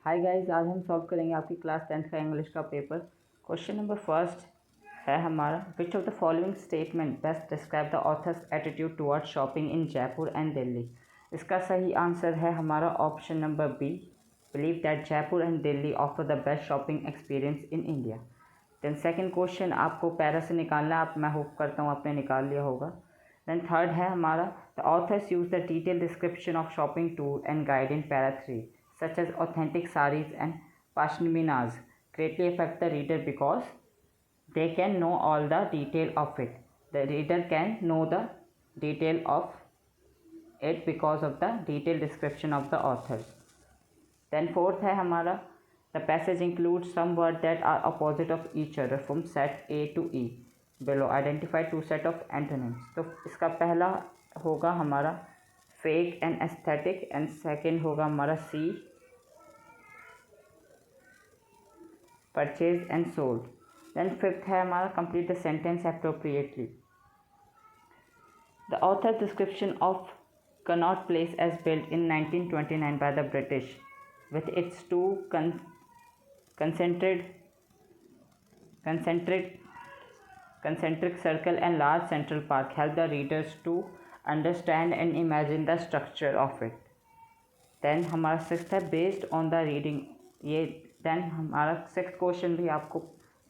Hi guys, आज हम solve करेंगे आपकी क्लास 10th का इंग्लिश का पेपर। क्वेश्चन नंबर फर्स्ट है हमारा, which of the following statement best describe the author's attitude towards shopping in Jaipur and Delhi. इसका सही आंसर है हमारा option number B, believe that Jaipur and Delhi offer the best shopping experience in India. Then second question आपको para से निकालना है, आप मैं होप करता हूँ आपने निकाल लिया होगा। देन थर्ड है हमारा, the author's use the detail description of shopping tour and guide in para 3 such as authentic saris and pashminas greatly affect the reader because they can know all the detail of it. The reader can know the detail of it because of the detailed description of the authors. Then fourth है हमारा, the passage includes some words that are opposite of each other from set A to E. Below identify two set of antonyms. तो इसका पहला होगा हमारा fake and aesthetic and second होगा हमारा see purchase and sold. Then fifth है हमारा complete the sentence appropriately. The author description of Connaught place as built in 1929 by the British with its two concentric circle and large central park help the readers to understand and imagine the structure of it. Then हमारा sixth है based on the reading ये। Then हमारा sixth question भी आपको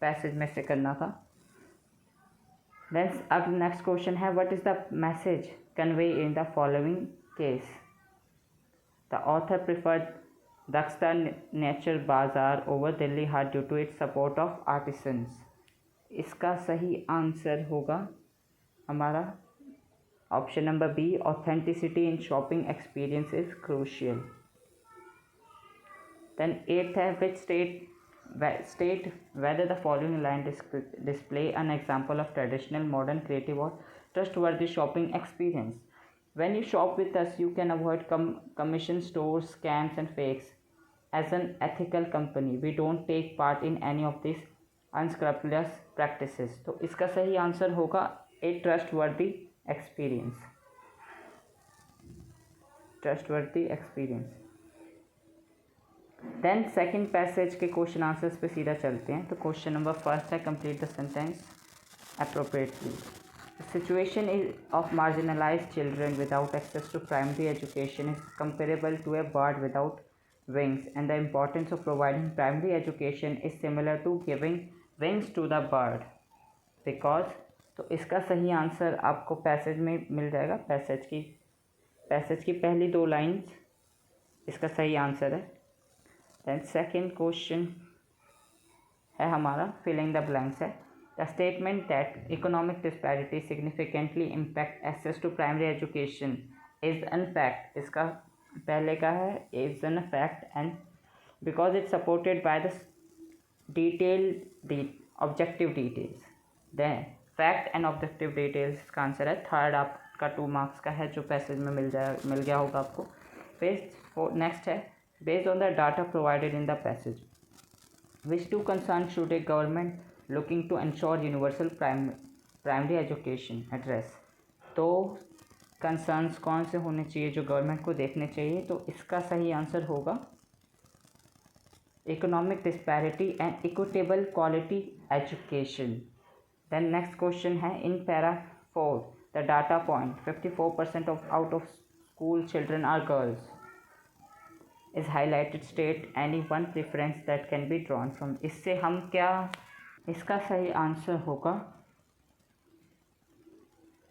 passage में से करना था। देन अब नेक्स्ट क्वेश्चन है, what is the message convey in the following case. The author preferred दक्षता nature Bazaar over Delhi Haat due to its support of artisans. इसका सही आंसर होगा हमारा option number B, authenticity in shopping experience is crucial. Then eighth है, which state whether the following line display an example of traditional, modern, creative or trustworthy shopping experience. When you shop with us, you can avoid commission stores, scams and fakes. As an ethical company, we don't take part in any of these unscrupulous practices. तो इसका सही answer होगा a trustworthy experience. Trustworthy experience. Then second passage के question answers पे सीधा चलते हैं। तो क्वेश्चन नंबर फर्स्ट है, complete the sentence appropriately. The situation is of marginalized children without access to primary education is comparable to a bird without wings and the importance of providing primary education is similar to giving wings to the bird because. तो इसका सही answer आपको passage में मिल जाएगा। Passage की पहली दो lines इसका सही आंसर है। देन सेकेंड क्वेश्चन है हमारा फिलिंग द ब्लैंक्स है। The statement that economic disparity significantly impact access to primary education is an fact. इसका पहले का है is an fact and because it supported by the detailed objective details. Then fact and objective details का answer है third, आपका 2 marks का है जो पैसेज में मिल गया होगा आपको। फिर नेक्स्ट है, based on the data provided in the passage, which two concerns should a government looking to ensure universal primary education address। तो कंसर्न्स कौन से होने चाहिए जो गवर्नमेंट को देखने चाहिए। तो इसका सही आंसर होगा economic disparity and equitable quality education. Then next question है, in para 4 the data point 54% of out of school children are girls is highlighted, state any one preference that can be drawn from। इससे हम क्या, इसका सही answer होगा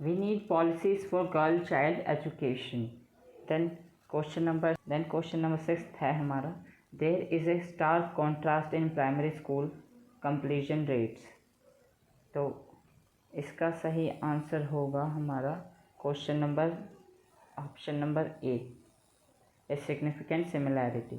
we need policies for girl child education। then question number 6 है हमारा, there is a stark contrast in primary school completion rates। तो इसका सही आंसर होगा हमारा option number A, a significant similarity।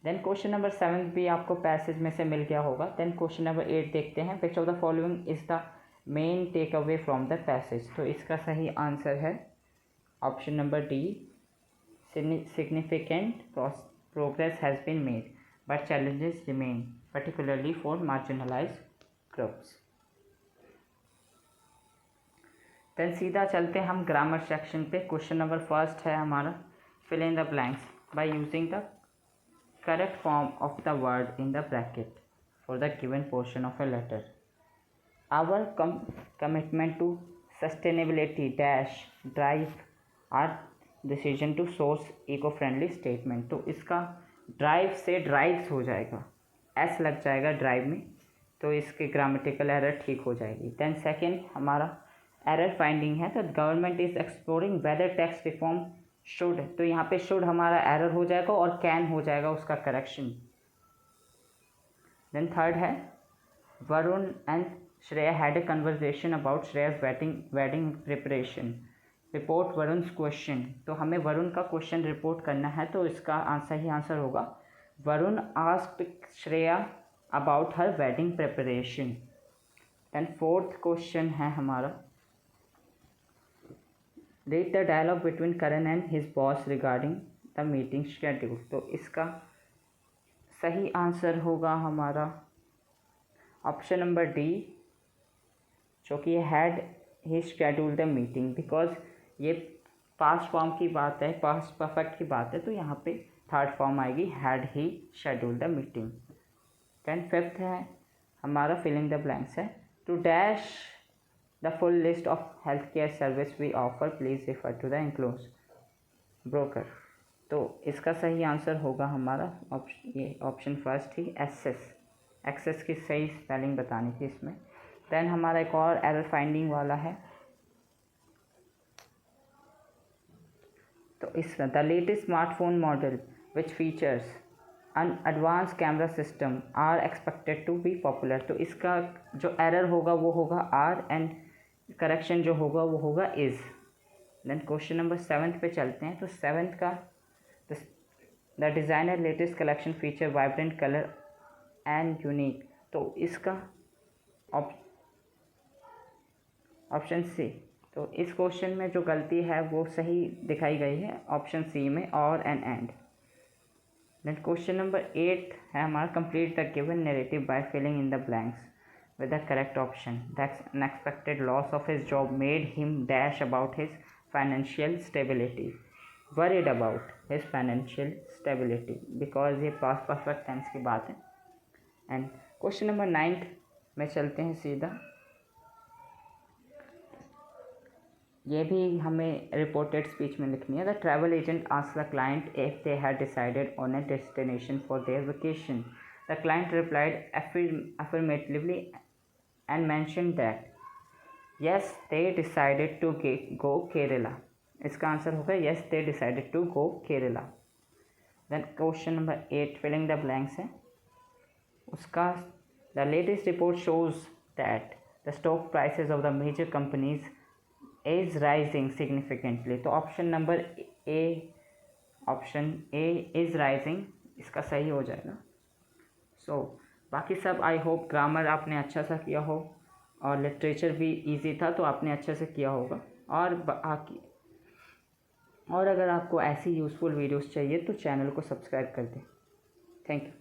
Then question number 7 भी आपको पैसेज में से मिल गया होगा। देन क्वेश्चन नंबर 8 देखते हैं, which of the following is the main take away from the passage. तो इसका सही आंसर है option number D, significant progress has been made but challenges remain particularly for marginalized groups। देन सीधा चलते हैं हम ग्रामर सेक्शन पे। क्वेश्चन नंबर फर्स्ट है हमारा, fill in the blanks by using the correct form of the word in the bracket for the given portion of a letter. Our commitment to sustainability dash drive our decision to source eco-friendly statement. तो इसका drive से drives हो जाएगा, S लग जाएगा drive में, तो इसकी ग्रामेटिकल एरर ठीक हो जाएगी। देन सेकेंड हमारा एरर फाइंडिंग है, तो government is exploring whether tax reform should, तो यहाँ पे शुड हमारा एरर हो जाएगा और कैन हो जाएगा उसका करेक्शन। देन थर्ड है, Varun and Shreya had a conversation about Shreya's wedding preparation, report Varun's question, तो हमें वरुण का क्वेश्चन रिपोर्ट करना है, तो इसका सही आंसर होगा Varun asked Shreya about her wedding preparation. Then fourth question है हमारा, read the dialogue between Karan and his boss regarding the meeting schedule, तो इसका सही आंसर होगा हमारा ऑप्शन नंबर डी, जो कि had he schedule the meeting, because ये पास्ट फॉर्म की बात है, पास्ट परफेक्ट की बात है, तो यहाँ पे थर्ड फॉर्म आएगी had he schedule the meeting. Then fifth है हमारा फिलिंग द ब्लैंक्स है, to dash the full list of health care service we offer please refer to the enclose broker, तो इसका सही आंसर होगा हमारा ये ऑप्शन फर्स्ट ही एक्सेस, एक्सेस की सही स्पेलिंग बतानी थी इसमें। देन हमारा एक और एरर फाइंडिंग वाला है, तो इस the latest smartphone model which features an advance camera system are expected to be popular, तो इसका जो एरर होगा वो होगा आर एंड करेक्शन जो होगा वो होगा इज़। देन क्वेश्चन नंबर 7 पे चलते हैं, तो 7 का the designer latest collection feature vibrant colour and unique, तो इसका ऑप्शन सी, तो इस क्वेश्चन में जो गलती है वो सही दिखाई गई है ऑप्शन सी में, और एंड। देन क्वेश्चन नंबर 8 है हमारा, complete the given narrative by filling in the blanks with the correct option. That unexpected loss of his job made him dash about his financial stability, worried about his financial stability, because ये past perfect tense की बात है। And question number 9 में चलते हैं सीधा, ये भी हमें रिपोर्टेड स्पीच में लिखनी है। The travel agent asked the client if they had decided on A destination for their vacation, the client replied affirmatively and mentioned that yes they decided to go Kerala, इसका answer होगा yes they decided to go Kerala। then question number 8 filling the blanks है, उसका the latest report shows that the stock prices of the major companies is rising significantly, तो option number A, option A is rising, इसका सही हो जाएगा। सो बाकी सब I hope grammar आपने अच्छा सा किया हो, और लिटरेचर भी इजी था तो आपने अच्छे से किया होगा। और अगर आपको ऐसी यूज़फुल वीडियोस चाहिए तो चैनल को सब्सक्राइब कर दें। Thank you.